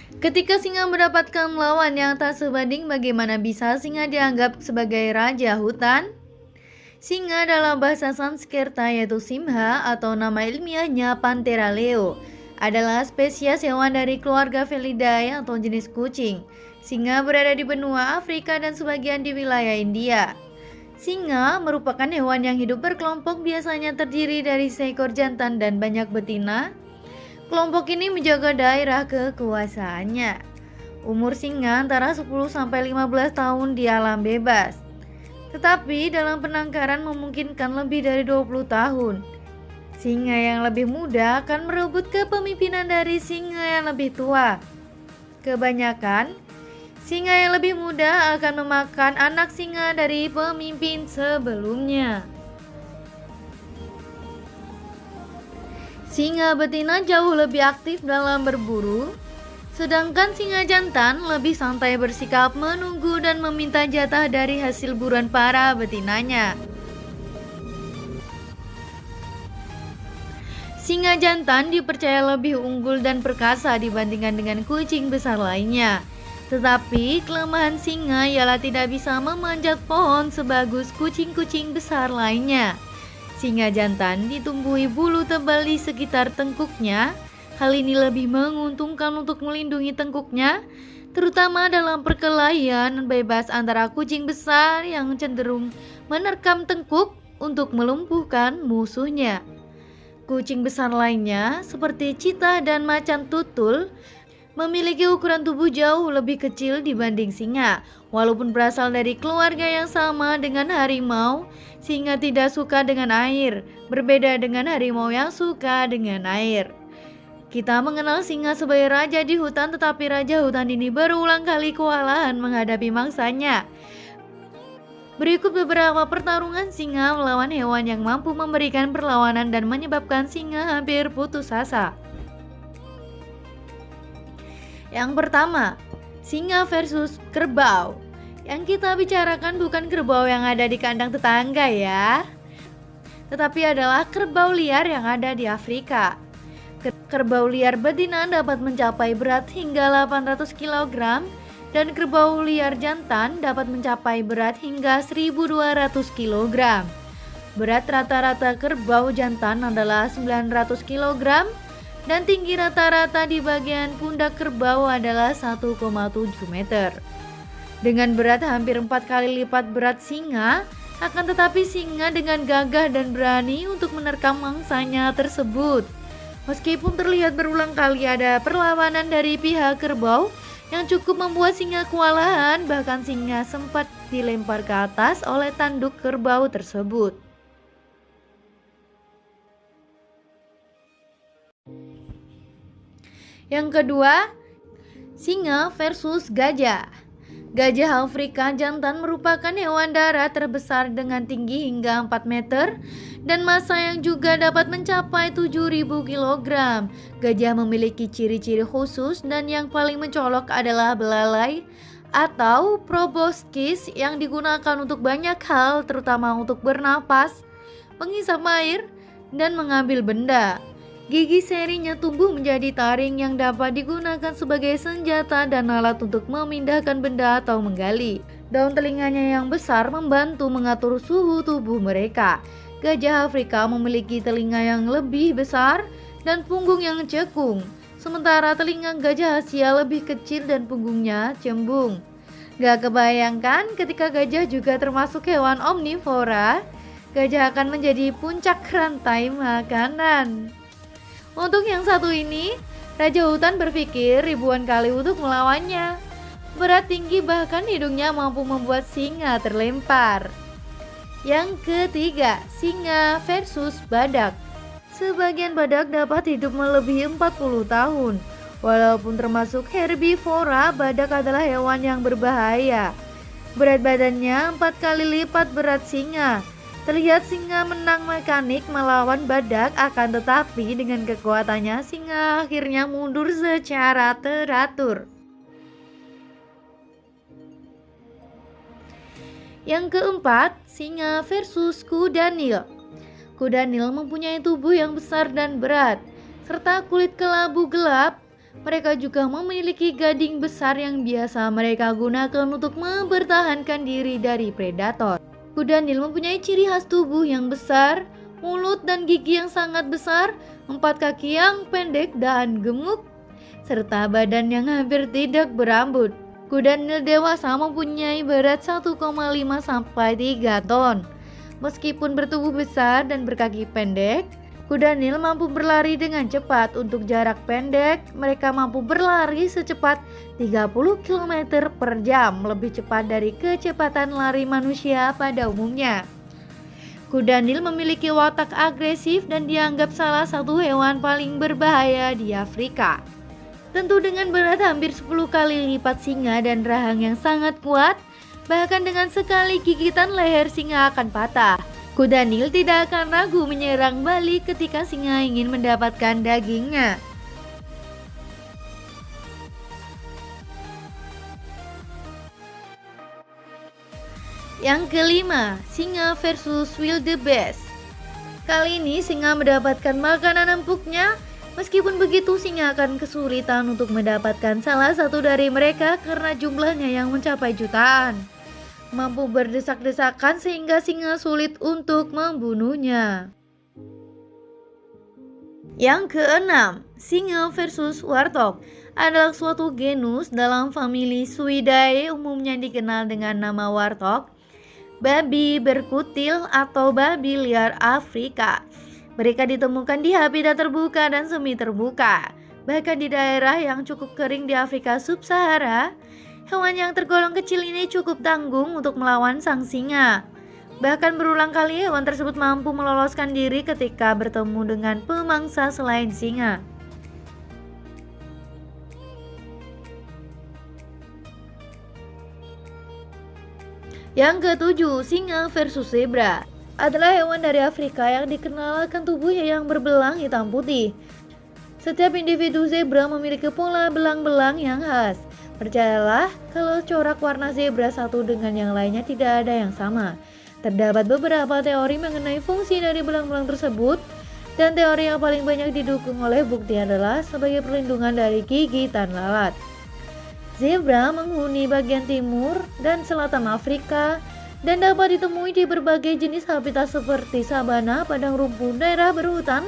Ketika singa mendapatkan lawan yang tak sebanding, bagaimana bisa singa dianggap sebagai raja hutan? Singa dalam bahasa Sanskerta yaitu Simha atau nama ilmiahnya Panthera leo adalah spesies hewan dari keluarga Felidae atau jenis kucing. Singa berada di benua Afrika dan sebagian di wilayah India. Singa merupakan hewan yang hidup berkelompok, biasanya terdiri dari seekor jantan dan banyak betina. Kelompok ini menjaga daerah kekuasaannya. Umur singa antara 10 sampai 15 tahun di alam bebas. Tetapi dalam penangkaran memungkinkan lebih dari 20 tahun. Singa yang lebih muda akan merebut kepemimpinan dari singa yang lebih tua. Kebanyakan, singa yang lebih muda akan memakan anak singa dari pemimpin sebelumnya. Singa betina jauh lebih aktif dalam berburu, sedangkan singa jantan lebih santai bersikap menunggu dan meminta jatah dari hasil buruan para betinanya. Singa jantan dipercaya lebih unggul dan perkasa dibandingkan dengan kucing besar lainnya. Tetapi kelemahan singa ialah tidak bisa memanjat pohon sebagus kucing-kucing besar lainnya. Singa jantan ditumbuhi bulu tebal di sekitar tengkuknya. Hal ini lebih menguntungkan untuk melindungi tengkuknya, terutama dalam perkelahian bebas antara kucing besar yang cenderung menerkam tengkuk untuk melumpuhkan musuhnya. Kucing besar lainnya seperti cheetah dan macan tutul memiliki ukuran tubuh jauh lebih kecil dibanding singa. Walaupun berasal dari keluarga yang sama dengan harimau, singa tidak suka dengan air, berbeda dengan harimau yang suka dengan air. Kita mengenal singa sebagai raja di hutan, tetapi raja hutan ini berulang kali kewalahan menghadapi mangsanya. Berikut beberapa pertarungan singa melawan hewan yang mampu memberikan perlawanan dan menyebabkan singa hampir putus asa. Yang pertama, singa versus kerbau. Yang kita bicarakan bukan kerbau yang ada di kandang tetangga ya, tetapi adalah kerbau liar yang ada di Afrika. Kerbau liar betina dapat mencapai berat hingga 800 kg dan kerbau liar jantan dapat mencapai berat hingga 1200 kg. Berat rata-rata kerbau jantan adalah 900 kg dan tinggi rata-rata di bagian pundak kerbau adalah 1,7 meter. Dengan berat hampir 4 kali lipat berat singa, akan tetapi singa dengan gagah dan berani untuk menerkam mangsanya tersebut. Meskipun terlihat berulang kali ada perlawanan dari pihak kerbau yang cukup membuat singa kewalahan, bahkan singa sempat dilempar ke atas oleh tanduk kerbau tersebut. Yang kedua, singa versus gajah. Gajah Afrika jantan merupakan hewan darat terbesar dengan tinggi hingga 4 meter dan massa yang juga dapat mencapai 7.000 kg. Gajah memiliki ciri-ciri khusus dan yang paling mencolok adalah belalai atau proboscis yang digunakan untuk banyak hal, terutama untuk bernapas, menghisap air, dan mengambil benda. Gigi serinya tumbuh menjadi taring yang dapat digunakan sebagai senjata dan alat untuk memindahkan benda atau menggali. Daun telinganya yang besar membantu mengatur suhu tubuh mereka. Gajah Afrika memiliki telinga yang lebih besar dan punggung yang cekung, sementara telinga gajah Asia lebih kecil dan punggungnya cembung. Gak kebayangkan ketika gajah juga termasuk hewan omnivora, gajah akan menjadi puncak rantai makanan. Untuk yang satu ini, raja hutan berpikir ribuan kali untuk melawannya. Berat tinggi bahkan hidungnya mampu membuat singa terlempar. Yang ketiga, singa versus badak. Sebagian badak dapat hidup melebihi 40 tahun. Walaupun termasuk herbivora, badak adalah hewan yang berbahaya. Berat badannya 4 kali lipat berat singa. Terlihat singa menang mekanik melawan badak, akan tetapi dengan kekuatannya singa akhirnya mundur secara teratur. Yang keempat, singa versus kuda Nil. Kuda Nil mempunyai tubuh yang besar dan berat, serta kulit kelabu gelap. Mereka juga memiliki gading besar yang biasa mereka gunakan untuk mempertahankan diri dari predator. Kuda Nil mempunyai ciri khas tubuh yang besar, mulut dan gigi yang sangat besar, 4 kaki yang pendek dan gemuk, serta badan yang hampir tidak berambut. Kuda Nil dewasa mempunyai berat 1,5 sampai 3 ton. Meskipun bertubuh besar dan berkaki pendek, kuda Nil mampu berlari dengan cepat. Untuk jarak pendek, mereka mampu berlari secepat 30 km per jam, lebih cepat dari kecepatan lari manusia pada umumnya. Kuda Nil memiliki watak agresif dan dianggap salah satu hewan paling berbahaya di Afrika. Tentu dengan berat hampir 10 kali lipat singa dan rahang yang sangat kuat, bahkan dengan sekali gigitan leher singa akan patah. Kuda Nil tidak akan ragu menyerang balik ketika singa ingin mendapatkan dagingnya. Yang kelima, singa versus wildebeest. Kali ini singa mendapatkan makanan empuknya. Meskipun begitu, singa akan kesulitan untuk mendapatkan salah satu dari mereka karena jumlahnya yang mencapai jutaan. Mampu berdesak-desakan sehingga singa sulit untuk membunuhnya. Yang keenam, singa versus warthog adalah suatu genus dalam famili Suidae, umumnya dikenal dengan nama warthog, babi berkutil atau babi liar Afrika. Mereka ditemukan di habitat terbuka dan semi terbuka, bahkan di daerah yang cukup kering di Afrika Sub-Sahara. Hewan yang tergolong kecil ini cukup tanggung untuk melawan sang singa. Bahkan berulang kali hewan tersebut mampu meloloskan diri ketika bertemu dengan pemangsa selain singa. Yang ketujuh, singa versus zebra adalah hewan dari Afrika yang dikenal akan tubuhnya yang berbelang hitam putih. Setiap individu zebra memiliki pola belang-belang yang khas. Percayalah, kalau corak warna zebra satu dengan yang lainnya tidak ada yang sama. Terdapat beberapa teori mengenai fungsi dari belang-belang tersebut, dan teori yang paling banyak didukung oleh bukti adalah sebagai perlindungan dari gigitan lalat. Zebra menghuni bagian timur dan selatan Afrika dan dapat ditemui di berbagai jenis habitat seperti sabana, padang rumput, daerah berhutan,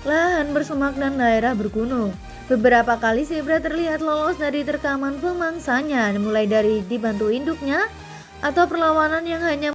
lahan bersemak, dan daerah bergunung. Beberapa kali zebra terlihat lolos dari terkaman pemangsanya, mulai dari dibantu induknya atau perlawanan yang hanya